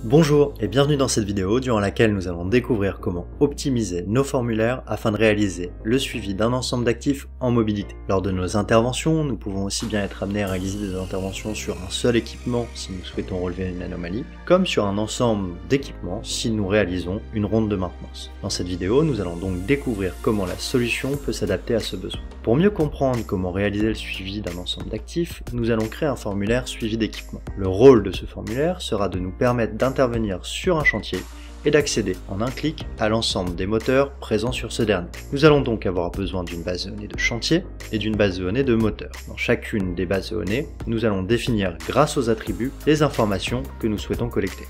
Bonjour et bienvenue dans cette vidéo durant laquelle nous allons découvrir comment optimiser nos formulaires afin de réaliser le suivi d'un ensemble d'actifs en mobilité. Lors de nos interventions, nous pouvons aussi bien être amenés à réaliser des interventions sur un seul équipement si nous souhaitons relever une anomalie, comme sur un ensemble d'équipements si nous réalisons une ronde de maintenance. Dans cette vidéo, nous allons donc découvrir comment la solution peut s'adapter à ce besoin. Pour mieux comprendre comment réaliser le suivi d'un ensemble d'actifs, nous allons créer un formulaire suivi d'équipement. Le rôle de ce formulaire sera de nous permettre d'intervenir sur un chantier et d'accéder en un clic à l'ensemble des moteurs présents sur ce dernier. Nous allons donc avoir besoin d'une base de données de chantier et d'une base de données de moteur. Dans chacune des bases de données, nous allons définir grâce aux attributs les informations que nous souhaitons collecter.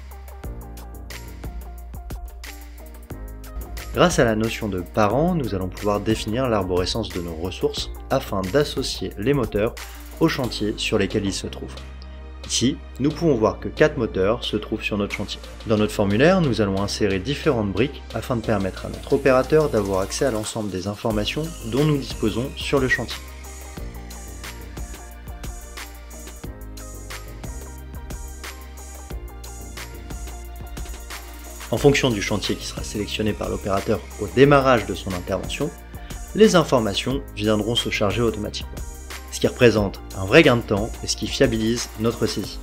Grâce à la notion de parent, nous allons pouvoir définir l'arborescence de nos ressources afin d'associer les moteurs aux chantiers sur lesquels ils se trouvent. Ici, nous pouvons voir que 4 moteurs se trouvent sur notre chantier. Dans notre formulaire, nous allons insérer différentes briques afin de permettre à notre opérateur d'avoir accès à l'ensemble des informations dont nous disposons sur le chantier. En fonction du chantier qui sera sélectionné par l'opérateur au démarrage de son intervention, les informations viendront se charger automatiquement, ce qui représente un vrai gain de temps et ce qui fiabilise notre saisie.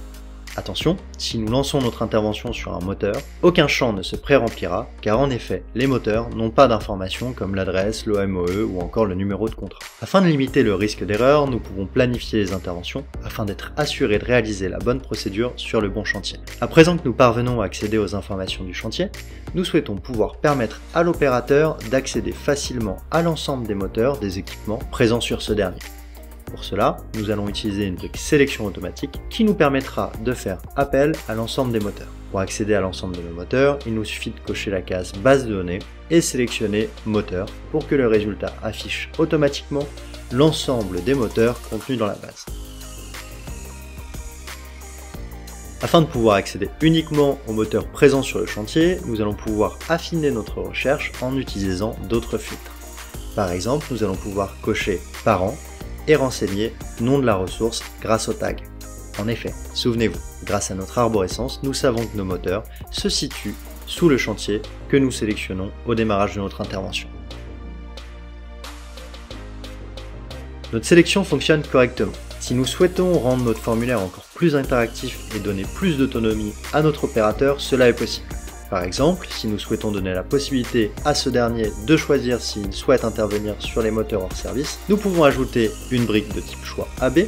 Attention, si nous lançons notre intervention sur un moteur, aucun champ ne se pré-remplira car en effet, les moteurs n'ont pas d'informations comme l'adresse, l'OMOE ou encore le numéro de contrat. Afin de limiter le risque d'erreur, nous pouvons planifier les interventions afin d'être assurés de réaliser la bonne procédure sur le bon chantier. À présent que nous parvenons à accéder aux informations du chantier, nous souhaitons pouvoir permettre à l'opérateur d'accéder facilement à l'ensemble des moteurs des équipements présents sur ce dernier. Pour cela, nous allons utiliser une brique sélection automatique qui nous permettra de faire appel à l'ensemble des moteurs. Pour accéder à l'ensemble de nos moteurs, il nous suffit de cocher la case base de données et sélectionner moteur pour que le résultat affiche automatiquement l'ensemble des moteurs contenus dans la base. Afin de pouvoir accéder uniquement aux moteurs présents sur le chantier, nous allons pouvoir affiner notre recherche en utilisant d'autres filtres. Par exemple, nous allons pouvoir cocher parent et renseigner nom de la ressource grâce au tag. En effet, souvenez-vous, grâce à notre arborescence, nous savons que nos moteurs se situent sous le chantier que nous sélectionnons au démarrage de notre intervention. Notre sélection fonctionne correctement. Si nous souhaitons rendre notre formulaire encore plus interactif et donner plus d'autonomie à notre opérateur, cela est possible. Par exemple, si nous souhaitons donner la possibilité à ce dernier de choisir s'il souhaite intervenir sur les moteurs hors service, nous pouvons ajouter une brique de type choix AB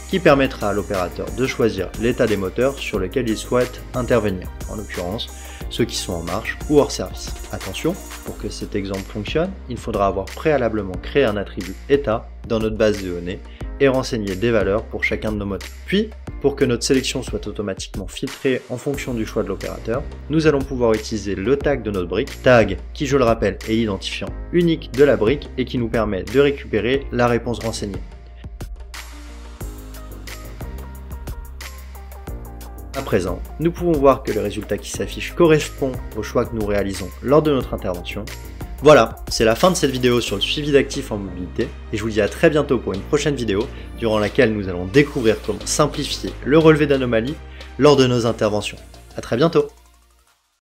qui permettra à l'opérateur de choisir l'état des moteurs sur lesquels il souhaite intervenir, en l'occurrence ceux qui sont en marche ou hors service. Attention, pour que cet exemple fonctionne, il faudra avoir préalablement créé un attribut état dans notre base de données et renseigner des valeurs pour chacun de nos moteurs. Puis, pour que notre sélection soit automatiquement filtrée en fonction du choix de l'opérateur, nous allons pouvoir utiliser le tag de notre brique, tag qui, je le rappelle, est l'identifiant unique de la brique et qui nous permet de récupérer la réponse renseignée. À présent, nous pouvons voir que le résultat qui s'affiche correspond au choix que nous réalisons lors de notre intervention. Voilà, c'est la fin de cette vidéo sur le suivi d'actifs en mobilité et je vous dis à très bientôt pour une prochaine vidéo durant laquelle nous allons découvrir comment simplifier le relevé d'anomalies lors de nos interventions. À très bientôt.